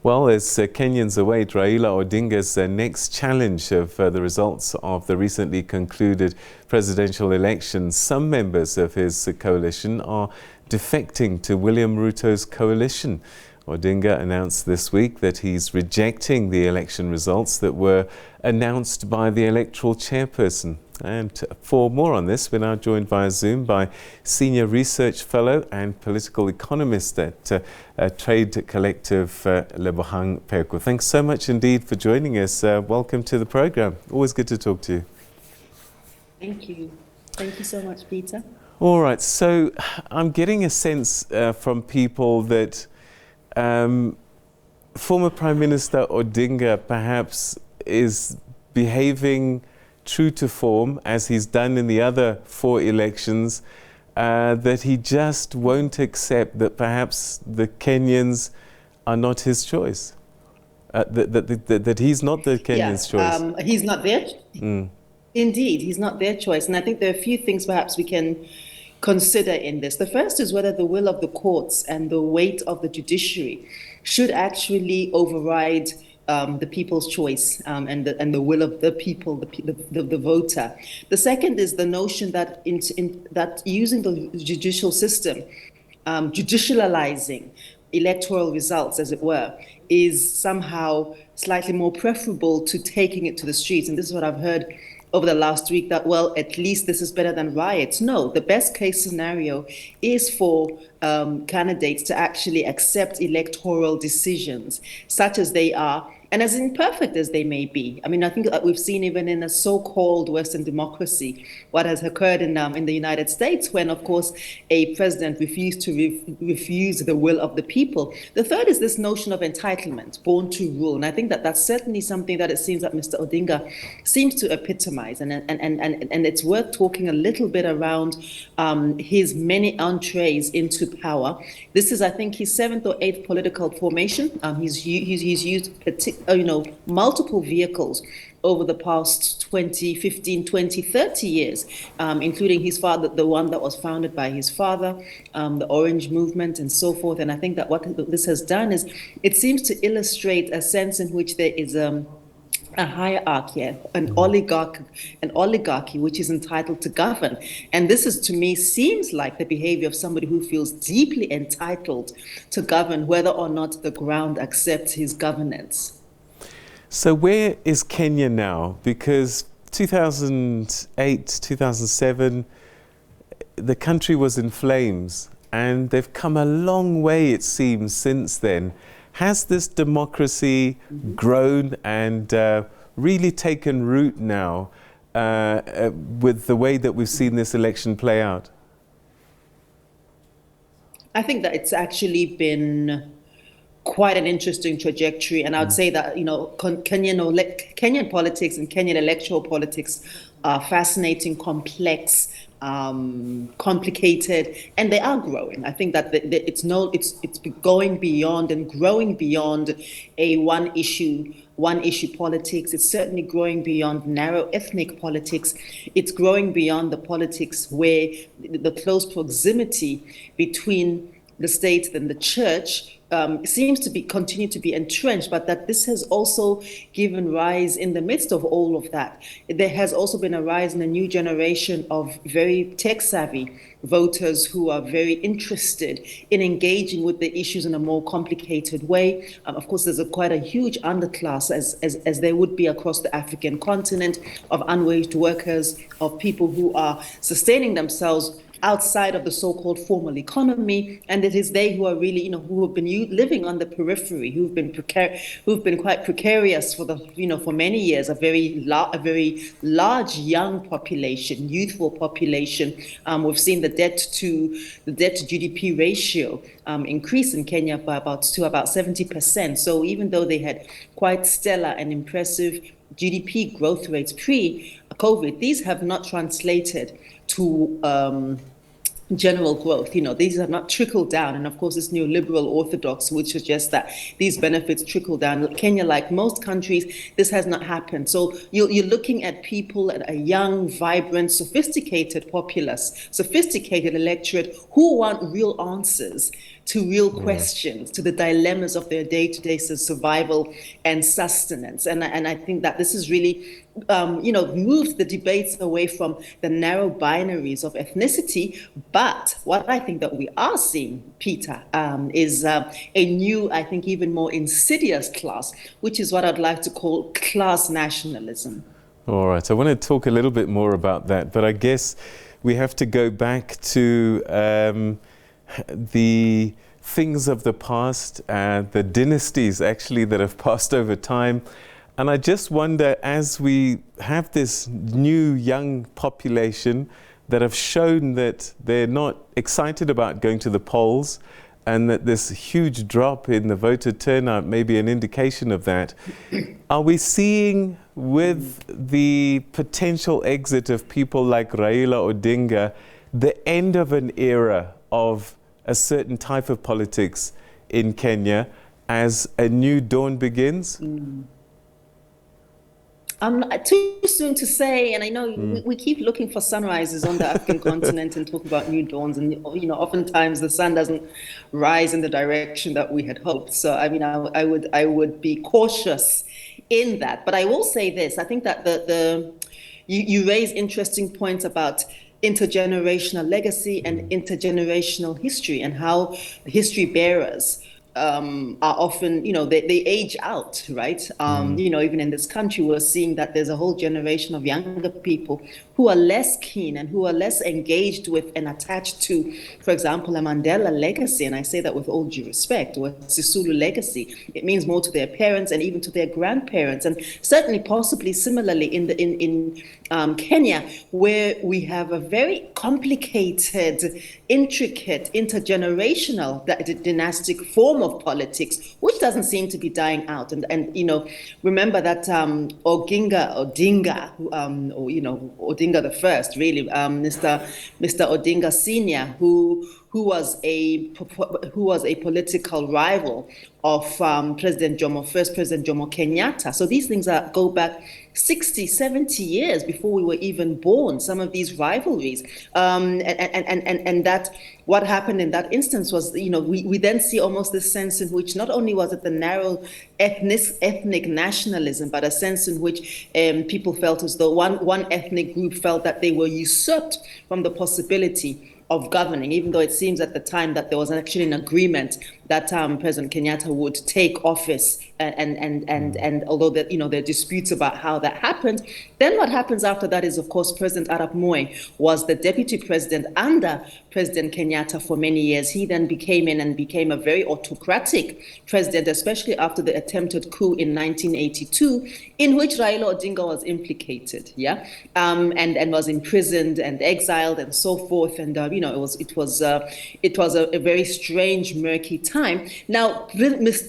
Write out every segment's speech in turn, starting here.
Well, as Kenyans await Raila Odinga's next challenge of the results of the recently concluded presidential elections, some members of his coalition are defecting to William Ruto's coalition. Odinga announced this week that he's rejecting the election results that were announced by the electoral chairperson. And for more on this, we're now joined via Zoom by Senior Research Fellow and Political Economist at Trade Collective, Lebohang Peko. Thanks so much indeed for joining us. Welcome to the program. Always good to talk to you. Thank you. Thank you so much, Peter. All right, so I'm getting a sense from people that former Prime Minister Odinga perhaps is behaving true to form, as he's done in the other 4 elections, that he just won't accept that perhaps the Kenyans are not his choice, that he's not the Kenyans' choice. He's not their Indeed, he's not their choice. And I think there are a few things perhaps we can consider in this. The first is whether the will of the courts and the weight of the judiciary should actually override the people's choice and the will of the people, the voter. The second is the notion that that using the judicial system, judicializing electoral results, as it were, is somehow slightly more preferable to taking it to the streets. And this is what I've heard over the last week, that, well, at least this is better than riots. No, the best case scenario is for candidates to actually accept electoral decisions, such as they are, and as imperfect as they may be. I mean, I think that we've seen even in a so-called Western democracy what has occurred in the United States, when, of course, a president refused to refuse the will of the people. The third is this notion of entitlement, born to rule. And I think that that's certainly something that it seems that Mr. Odinga seems to epitomize. And it's worth talking a little bit around his many entrees into power. This is, I think, his 7th or 8th political formation. He's used multiple vehicles over the past 20, 15, 20, 30 years, including his father, the one that was founded by his father, the Orange Movement, and so forth. And I think that what this has done is it seems to illustrate a sense in which there is a hierarchy, an oligarchy which is entitled to govern. And this is, to me, seems like the behavior of somebody who feels deeply entitled to govern, whether or not the ground accepts his governance. So where is Kenya now? Because 2008, 2007, the country was in flames, and they've come a long way, it seems, since then. Has this democracy grown and really taken root now with the way that we've seen this election play out? I think that it's actually been quite an interesting trajectory, and I would say that Kenyan politics and Kenyan electoral politics are fascinating, complex, complicated, and they are growing. I think that it's going beyond and growing beyond a one issue politics. It's certainly growing beyond narrow ethnic politics. It's growing beyond the politics where the close proximity between the state and the church seems to continue to be entrenched, but that this has also given rise, in the midst of all of that, there has also been a rise in a new generation of very tech-savvy voters who are very interested in engaging with the issues in a more complicated way. Of course, there's quite a huge underclass, as there would be across the African continent, of unwaged workers, of people who are sustaining themselves outside of the so-called formal economy, and it is they who are really, who have been living on the periphery, who've been quite precarious for many years. A very large young population, youthful population. We've seen the debt to GDP ratio increase in Kenya by about 70%. So even though they had quite stellar and impressive GDP growth rates pre-COVID, these have not translated to general growth. These have not trickled down. And of course, this neoliberal orthodox would suggest that these benefits trickle down. Kenya, like most countries, this has not happened. So you're looking at people, at a young, vibrant, sophisticated populace, sophisticated electorate who want real answers to real questions, to the dilemmas of their day-to-day survival and sustenance. And I think that this is really, moved the debates away from the narrow binaries of ethnicity. But what I think that we are seeing, Peter, is a new, I think, even more insidious class, which is what I'd like to call class nationalism. All right, I want to talk a little bit more about that, but I guess we have to go back to the things of the past, the dynasties actually that have passed over time. And I just wonder, as we have this new young population that have shown that they're not excited about going to the polls, and that this huge drop in the voter turnout may be an indication of that. Are we seeing, with the potential exit of people like Raila Odinga, the end of an era of a certain type of politics in Kenya as a new dawn begins? Too soon to say, and I know we keep looking for sunrises on the African continent and talk about new dawns, and oftentimes the sun doesn't rise in the direction that we had hoped. So I mean, I would be cautious in that. But I will say this: I think that you raise interesting points about intergenerational legacy and intergenerational history, and how history bearers are often, they age out, right? Even in this country, we're seeing that there's a whole generation of younger people who are less keen and who are less engaged with and attached to, for example, a Mandela legacy. And I say that with all due respect, or a Sisulu legacy. It means more to their parents and even to their grandparents. And certainly, possibly similarly in Kenya, where we have a very complicated, intricate, intergenerational dynastic form of politics, which doesn't seem to be dying out. And remember that Odinga, Odinga the first, really, Mr. Odinga Senior, who was a political rival of first President Jomo Kenyatta. So these things go back 60, 70 years before we were even born, some of these rivalries. And that what happened in that instance was, we then see almost this sense in which not only was it the narrow ethnic nationalism, but a sense in which people felt as though one ethnic group felt that they were usurped from the possibility of governing, even though it seems at the time that there was actually an agreement that President Kenyatta would take office, and although that there are disputes about how that happened, then what happens after that is, of course, President Arap Moi was the deputy president under President Kenyatta for many years. He then became a very autocratic president, especially after the attempted coup in 1982, in which Raila Odinga was implicated, and was imprisoned and exiled and so forth, and it was a very strange, murky time. Now,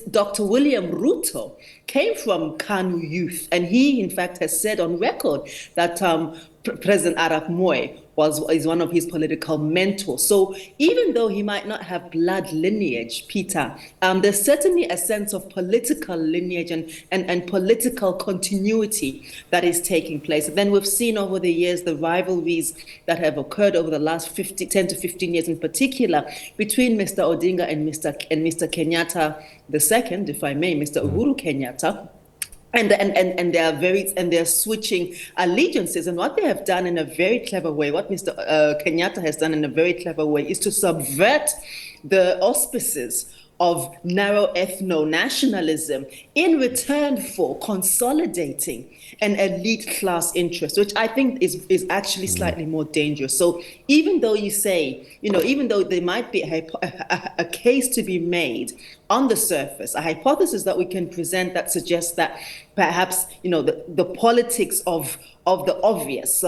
Dr. William Ruto came from KANU youth, and he, in fact, has said on record that President Arap Moi is one of his political mentors. So even though he might not have blood lineage, Peter, there's certainly a sense of political lineage and political continuity that is taking place. And then we've seen over the years the rivalries that have occurred over the last 10 to 15 years in particular between Mr. Odinga and Mr. Kenyatta II, if I may, Mr. Uhuru Kenyatta. And they're switching allegiances, and what they have done in a very clever way, what Mr. Kenyatta has done in a very clever way, is to subvert the auspices of narrow ethno-nationalism in return for consolidating an elite class interest, which I think is actually slightly more dangerous. So even though you say, even though there might be a case to be made on the surface, a hypothesis that we can present that suggests that perhaps, the politics of the obvious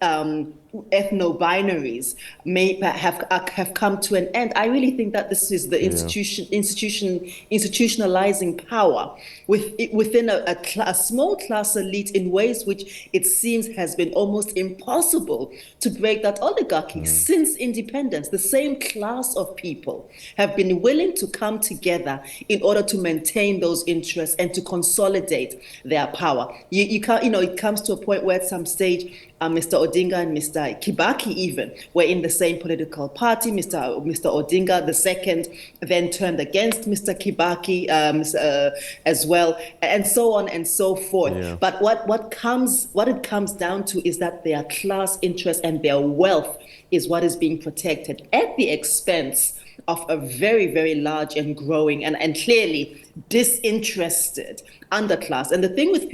ethno-binaries may have come to an end. I really think that this is the institutionalizing power within a small class elite in ways which it seems has been almost impossible to break that oligarchy since independence. The same class of people have been willing to come come together in order to maintain those interests and to consolidate their power. You can't, it comes to a point where at some stage, Mr. Odinga and Mr. Kibaki even were in the same political party. Mr. Odinga, the second, then turned against Mr. Kibaki as well, and so on and so forth. Yeah. But what it comes down to is that their class interests and their wealth is what is being protected at the expense of a very, very large and growing and clearly disinterested underclass. And the thing with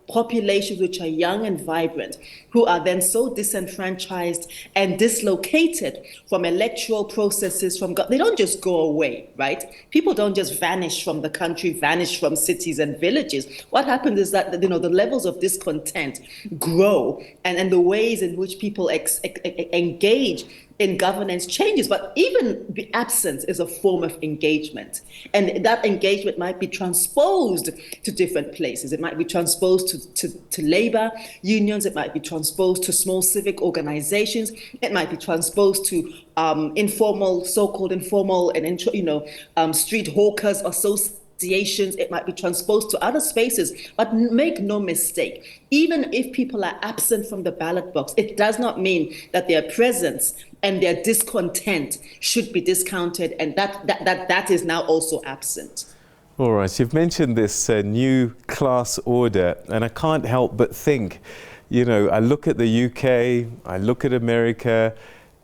populations which are young and vibrant, who are then so disenfranchised and dislocated from electoral processes, they don't just go away, right? People don't just vanish from the country, vanish from cities and villages. What happens is that, the levels of discontent grow, and the ways in which people engage in governance changes, but even the absence is a form of engagement. And that engagement might be transposed to different places. It might be transposed to labor unions. It might be transposed to small civic organizations. It might be transposed to informal, so-called informal and, street hawkers associations. It might be transposed to other spaces, but make no mistake, even if people are absent from the ballot box, it does not mean that their presence and their discontent should be discounted, and that is now also absent. All right, you've mentioned this new class order, and I can't help but think, I look at the UK, I look at America,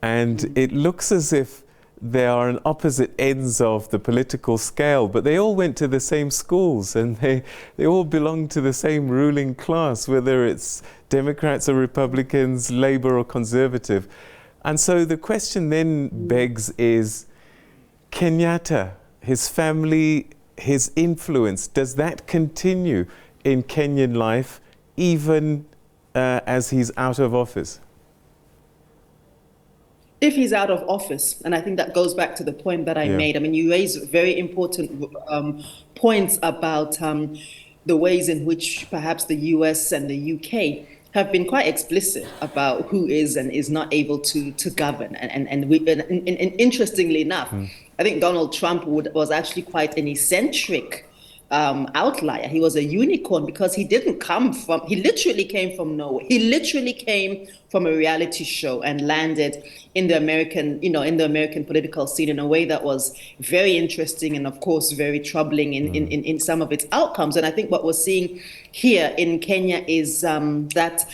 and it looks as if they are on opposite ends of the political scale, but they all went to the same schools, and they all belong to the same ruling class, whether it's Democrats or Republicans, Labour or Conservative. And so the question then begs is, Kenyatta, his family, his influence, does that continue in Kenyan life even as he's out of office? If he's out of office, and I think that goes back to the point that I made. I mean, you raise very important points about the ways in which perhaps the US and the UK have been quite explicit about who is and is not able to govern. And interestingly enough, I think Donald Trump was actually quite an eccentric outlier. He was a unicorn because he literally came from nowhere. He literally came from a reality show and landed in the American political scene in a way that was very interesting and, of course, very troubling in some of its outcomes. And I think what we're seeing here in Kenya is that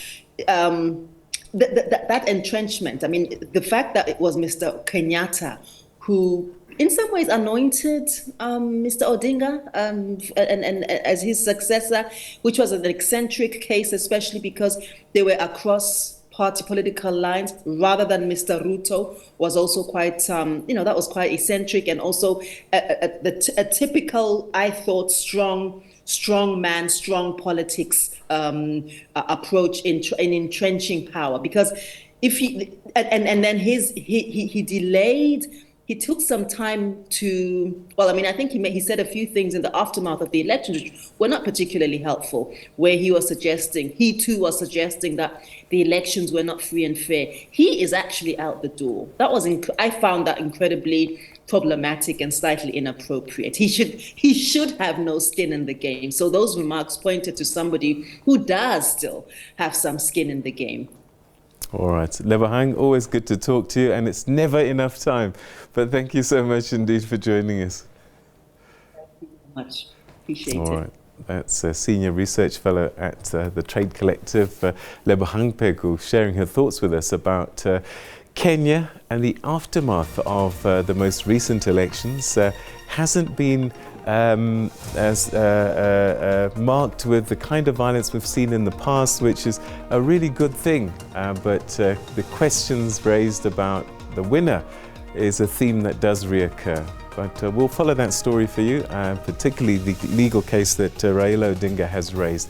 entrenchment. I mean, the fact that it was Mr. Kenyatta who in some ways anointed Mr. Odinga and as his successor, which was an eccentric case, especially because they were across party political lines, rather than Mr. Ruto, was also quite, that was quite eccentric, and also a typical, I thought, strong man, strong politics approach in entrenching power. Because if he delayed. He took some time to, I think he said a few things in the aftermath of the election which were not particularly helpful, where he too was suggesting that the elections were not free and fair. He is actually out the door. I found that incredibly problematic and slightly inappropriate. He should have no skin in the game. So those remarks pointed to somebody who does still have some skin in the game. All right. Lebahang, always good to talk to you, and it's never enough time. But thank you so much indeed for joining us. Thank you so much. Appreciate it. All right. That's a senior research fellow at the Trade Collective, Lebahang Pegu, sharing her thoughts with us about Kenya and the aftermath of the most recent elections. Hasn't been as marked with the kind of violence we've seen in the past, which is a really good thing. But the questions raised about the winner is a theme that does reoccur. But we'll follow that story for you, particularly the legal case that Raila Odinga has raised.